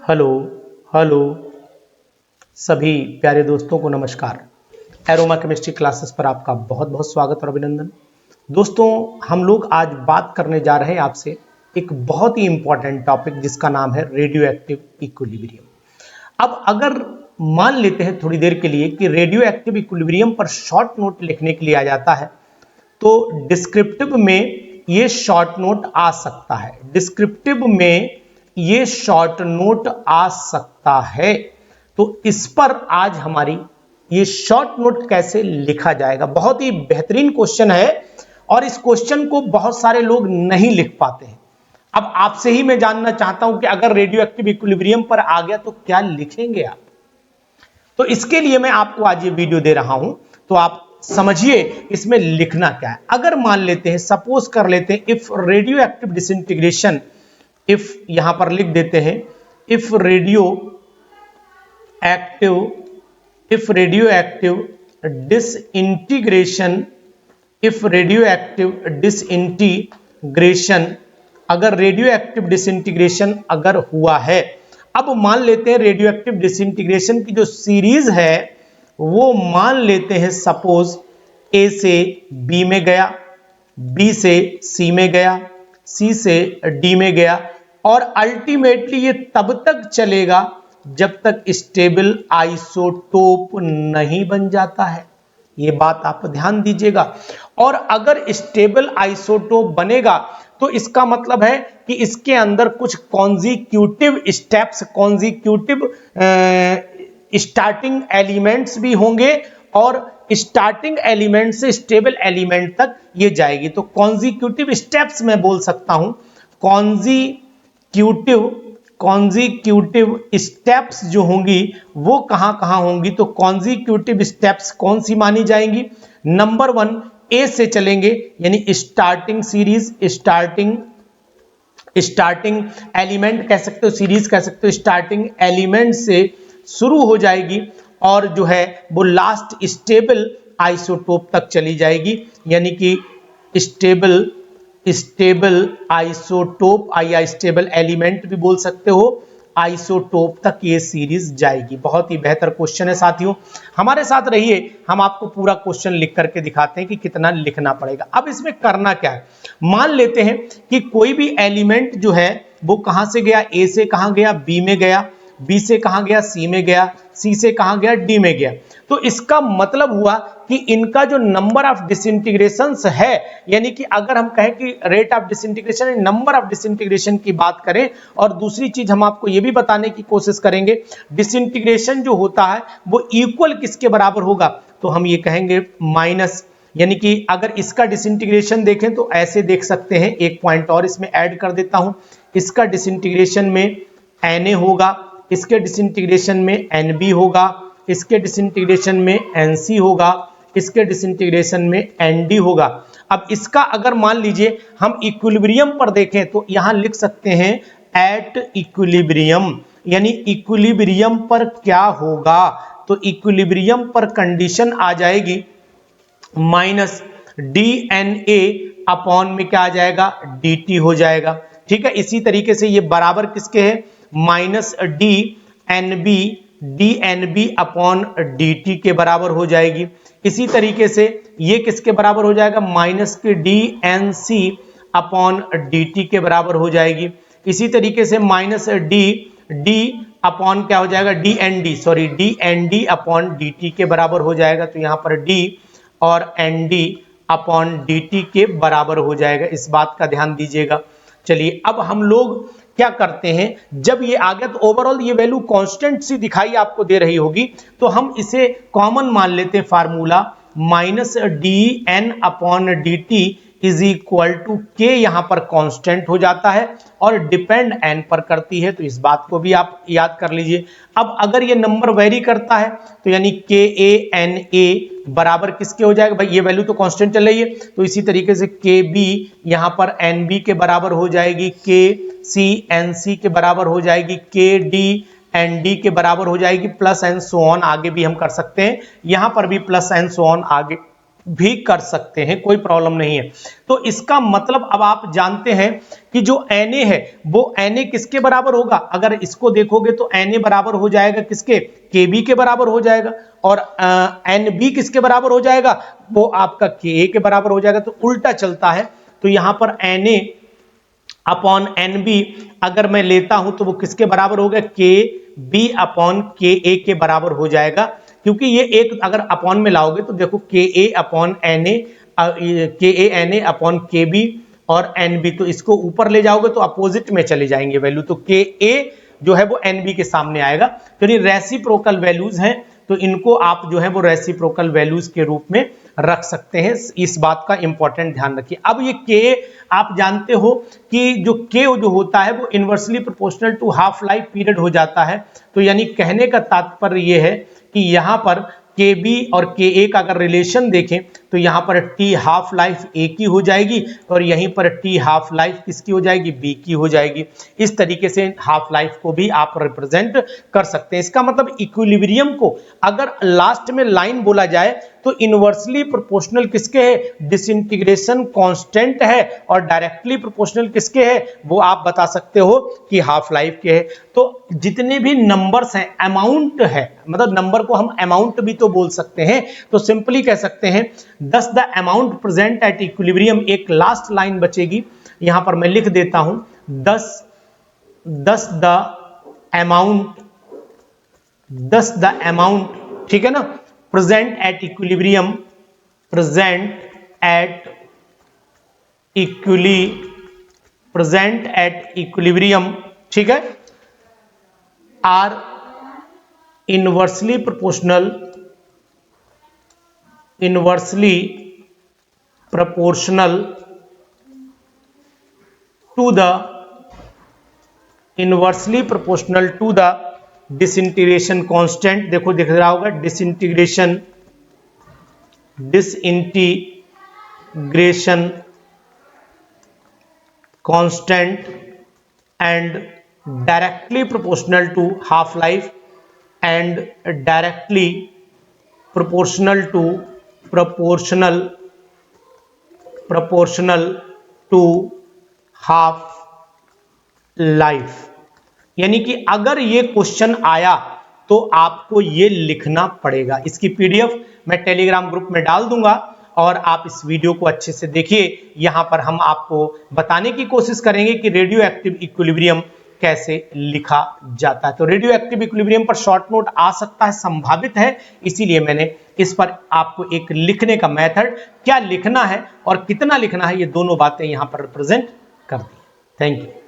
Hello hello सभी प्यारे दोस्तों को नमस्कार। एरोमा केमिस्ट्री क्लासेस पर आपका बहुत बहुत स्वागत और अभिनंदन। दोस्तों, हम लोग आज बात करने जा रहे हैं आपसे एक बहुत ही इंपॉर्टेंट टॉपिक जिसका नाम है रेडियो एक्टिव इक्विलिब्रियम। अब अगर मान लेते हैं थोड़ी देर के लिए कि रेडियो एक्टिव इक्विलिब्रियम पर शॉर्ट नोट लिखने के लिए आ जाता है तो डिस्क्रिप्टिव में ये शॉर्ट नोट आ सकता है। डिस्क्रिप्टिव में ये शॉर्ट नोट आ सकता है। तो इस पर आज हमारी ये शॉर्ट नोट कैसे लिखा जाएगा, बहुत ही बेहतरीन क्वेश्चन है और इस क्वेश्चन को बहुत सारे लोग नहीं लिख पाते हैं। अब आपसे ही मैं जानना चाहता हूं कि अगर रेडियो एक्टिव इक्विलिब्रियम पर आ गया तो क्या लिखेंगे आप। तो इसके लिए मैं आपको आज ये वीडियो दे रहा हूं, तो आप समझिए इसमें लिखना क्या है। अगर मान लेते हैं, सपोज कर लेते हैं, if radio active disintegration, if यहां पर लिख देते हैं if radio active disintegration, if radio active disintegration, अगर रेडियो एक्टिव डिसइंटीग्रेशन अगर हुआ है। अब मान लेते हैं रेडियो एक्टिव डिसइंटीग्रेशन की जो सीरीज है वो मान लेते हैं सपोज ए से बी में गया, बी से सी में गया, सी से डी में गया और अल्टीमेटली ये तब तक चलेगा जब तक स्टेबल आइसोटोप नहीं बन जाता है। ये बात आप ध्यान दीजिएगा। और अगर स्टेबल आइसोटोप बनेगा तो इसका मतलब है कि इसके अंदर कुछ consecutive steps, consecutive starting elements भी होंगे और स्टार्टिंग एलिमेंट से स्टेबल एलिमेंट तक ये जाएगी। तो कॉन्जिक्यूटिव स्टेप्स मैं बोल सकता हूं, कॉन्जिक्यूटिव स्टेप्स जो होंगी वो कहां कहां होंगी। तो कॉन्जिक्यूटिव स्टेप्स कौन सी मानी जाएंगी। नंबर 1 ए से चलेंगे, यानी स्टार्टिंग सीरीज, स्टार्टिंग एलिमेंट कह सकते हो, सीरीज कह सकते हो, स्टार्टिंग एलिमेंट से शुरू हो जाएगी और जो है वो लास्ट स्टेबल आइसोटोप तक चली जाएगी, यानी कि स्टेबल आइसोटोप या स्टेबल एलिमेंट भी बोल सकते हो, आइसोटोप तक ये सीरीज जाएगी। बहुत ही बेहतर क्वेश्चन है साथियों, हमारे साथ रहिए, हम आपको पूरा क्वेश्चन लिख करके दिखाते हैं कि कितना लिखना पड़ेगा। अब इसमें करना क्या है, मान लेते हैं कि कोई भी एलिमेंट जो है वो कहां से गया, ए से कहां गया, बी में गया, बी से कहां गया, सी में गया, सी से कहां गया, डी में गया। तो इसका मतलब हुआ कि इनका जो नंबर ऑफ डिसइंटीग्रेशंस है, यानी कि अगर हम कहें कि rate of disintegration, number of disintegration की बात करें, और दूसरी चीज हम आपको यह भी बताने की कोशिश करेंगे डिसइंटीग्रेशन जो होता है वो इक्वल किसके बराबर होगा। तो हम ये कहेंगे माइनस, यानी कि अगर इसका डिसइंटीग्रेशन देखें तो ऐसे देख सकते हैं। एक पॉइंट और इसमें ऐड कर देता हूं, इसका डिसइंटीग्रेशन में Na होगा, इसके डिसइंटीग्रेशन में Nb होगा, इसके डिसइंटीग्रेशन में Nc होगा, इसके डिसइंटीग्रेशन में Nd होगा। अब इसका अगर मान लीजिए हम इक्विलिब्रियम पर देखें तो यहां लिख सकते हैं एट इक्विलिब्रियम, यानी इक्विलिब्रियम पर क्या होगा। तो इक्विलिब्रियम पर कंडीशन आ जाएगी माइनस DNA अपॉन में क्या आ जाएगा, dt हो जाएगा। ठीक है, इसी तरीके से ये बराबर किसके है, माइनस dNb अपॉन dt के बराबर हो जाएगी। इसी तरीके से ये किसके बराबर हो जाएगा, माइनस के dNc अपॉन dt के बराबर हो जाएगी। इसी तरीके से माइनस d अपॉन क्या हो जाएगा, dNd अपॉन dt के बराबर हो जाएगा। तो यहाँ पर d और Nd अपॉन dt के बराबर हो जाएगा, इस बात का ध्यान दीजिएगा। चलिए अब हम लोग क्या करते हैं, जब ये आ गया तो ओवरऑल ये वैल्यू कांस्टेंट सी दिखाई आपको दे रही होगी, तो हम इसे कॉमन मान लेते हैं formula, minus dN upon dt is equal to K, यहां पर कांस्टेंट हो जाता है और डिपेंड n पर करती है, तो इस बात को भी आप याद कर लीजिए। अब अगर ये नंबर वेरी करता है तो यानी KA बराबर किसके हो जाएगा, भाई ये वैल्यू तो कांस्टेंट चल रही है, तो इसी तरीके से KB यहां पर NB के बराबर हो जाएगी, KC NC के बराबर हो जाएगी, KD ND के बराबर हो जाएगी, प्लस एंड सो ऑन आगे भी हम कर सकते हैं, यहां पर भी प्लस एंड सो ऑन आगे भी कर सकते हैं, कोई प्रॉब्लम नहीं है। तो इसका मतलब अब आप जानते हैं कि जो Na है वो Na किसके बराबर होगा, अगर इसको देखोगे तो Na बराबर हो जाएगा किसके, Kb के बराबर हो जाएगा, और Nb किसके बराबर हो जाएगा, वो आपका Ka के बराबर हो जाएगा। तो उल्टा चलता है, तो यहां पर Na अपॉन Nb अगर मैं लेता हूं तो वो किसके बराबर होगा, Kb अपॉन Ka के बराबर हो जाएगा, क्योंकि ये एक अगर अपॉन में लाओगे तो देखो Ka upon Na, Ka Na upon Kb और Nb, तो इसको ऊपर ले जाओगे तो अपोजिट में चले जाएंगे वैल्यू, तो Ka जो है वो Nb के सामने आएगा। तो ये रेसिप्रोकल वैल्यूज हैं, तो इनको आप जो है वो रेसिप्रोकल वैल्यूज के रूप में रख सकते हैं, इस बात का इंपॉर्टेंट ध्यान रखिए। अब ये K आप जानते हो कि जो K जो होता है वो inversely proportional to half life period हो जाता है। तो यानी कहने का तात्पर्य ये है कि यहाँ पर Kb और Ka का अगर रिलेशन देखें तो यहाँ पर T हाफ लाइफ A की हो जाएगी और यहीं पर T हाफ लाइफ किसकी हो जाएगी, B की हो जाएगी। इस तरीके से हाफ लाइफ को भी आप रिप्रेजेंट कर सकते हैं। इसका मतलब इक्विलिब्रियम को अगर लास्ट में लाइन बोला जाए तो इनवर्सली प्रोपोर्शनल किसके है, डिसइंटीग्रेशन कांस्टेंट है, और डायरेक्टली प्रोपोर्शनल किसके है, वो आप बता सकते हो कि हाफ लाइफ के है। तो जितने भी नंबर्स हैं, अमाउंट है, मतलब नंबर को हम अमाउंट भी तो बोल सकते हैं, तो सिंपली कह सकते हैं दस the amount present at equilibrium, एक लास्ट लाइन बचेगी, यहां पर मैं लिख देता हूं 10 द अमाउंट, ठीक है ना, present at equilibrium, present at equilibrium, ठीक है, are inversely proportional to the disintegration constant, देखो दिख रहा होगा disintegration constant and directly proportional to half life and directly proportional to half life. यानी कि अगर ये क्वेश्चन आया तो आपको ये लिखना पड़ेगा। इसकी पीडीएफ मैं टेलीग्राम ग्रुप में डाल दूंगा और आप इस वीडियो को अच्छे से देखिए। यहां पर हम आपको बताने की कोशिश करेंगे कि रेडियो एक्टिव इक्विलिब्रियम कैसे लिखा जाता है। तो रेडियो एक्टिव इक्विलिब्रियम पर शॉर्ट नोट आ सकता है, संभावित है, इसीलिए मैंने इस पर आपको एक लिखने का मेथड, क्या लिखना है और कितना लिखना है, ये दोनों बातें यहां पर रिप्रेजेंट कर दी। Thank you.